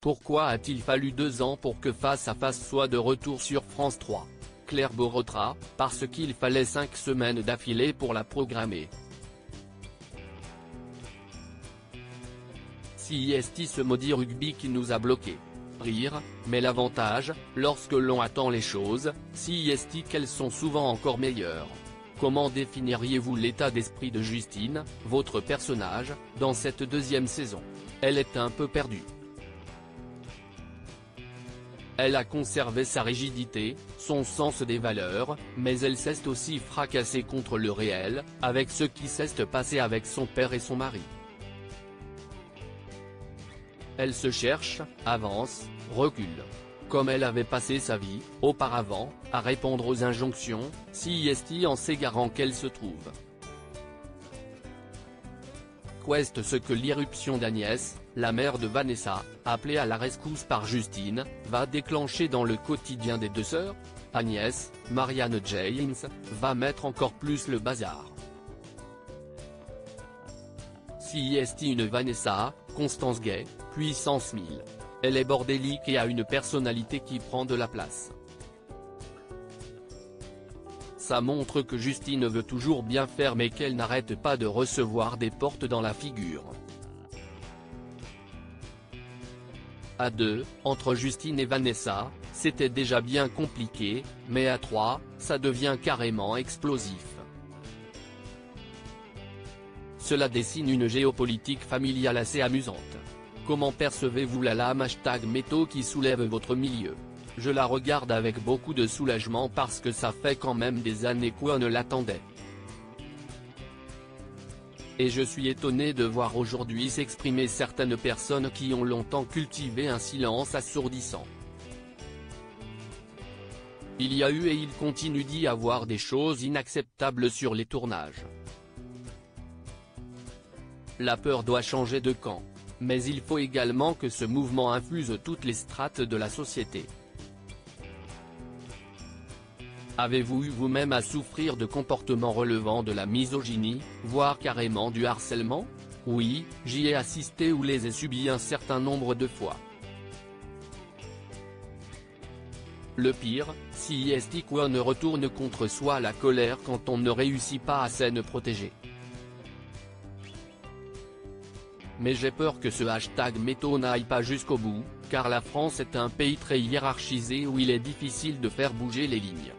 Pourquoi a-t-il fallu 2 ans pour que Face à Face soit de retour sur France 3? Claire Borotra, parce qu'il fallait 5 semaines d'affilée pour la programmer. CIST, ce maudit rugby qui nous a bloqués. Rire, mais l'avantage, lorsque l'on attend les choses, CIST qu'elles sont souvent encore meilleures. Comment définiriez-vous l'état d'esprit de Justine, votre personnage, dans cette 2e saison? Elle est un peu perdue. Elle a conservé sa rigidité, son sens des valeurs, mais elle s'est aussi fracassée contre le réel, avec ce qui s'est passé avec son père et son mari. Elle se cherche, avance, recule. Comme elle avait passé sa vie, auparavant, à répondre aux injonctions, CIST en s'égarant qu'elle se trouve. Qu'est ce que l'irruption d'Agnès, la mère de Vanessa, appelée à la rescousse par Justine, va déclencher dans le quotidien des deux sœurs? Agnès, Marianne James, va mettre encore plus le bazar. CIST, une Vanessa, Constance Gay, puissance 1000. Elle est bordélique et a une personnalité qui prend de la place. Ça montre que Justine veut toujours bien faire mais qu'elle n'arrête pas de recevoir des portes dans la figure. À 2, entre Justine et Vanessa, c'était déjà bien compliqué, mais à 3, ça devient carrément explosif. Cela dessine une géopolitique familiale assez amusante. Comment percevez-vous la lame #métaux qui soulève votre milieu? Je la regarde avec beaucoup de soulagement parce que ça fait quand même des années qu'on l'attendait. Et je suis étonné de voir aujourd'hui s'exprimer certaines personnes qui ont longtemps cultivé un silence assourdissant. Il y a eu et il continue d'y avoir des choses inacceptables sur les tournages. La peur doit changer de camp. Mais il faut également que ce mouvement infuse toutes les strates de la société. Avez-vous eu vous-même à souffrir de comportements relevant de la misogynie, voire carrément du harcèlement? Oui, j'y ai assisté ou les ai subis un certain nombre de fois. Le pire, CIST qu'on ne retourne contre soi la colère quand on ne réussit pas à s'en protéger. Mais j'ai peur que ce #métaux n'aille pas jusqu'au bout, car la France est un pays très hiérarchisé où il est difficile de faire bouger les lignes.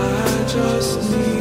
I just need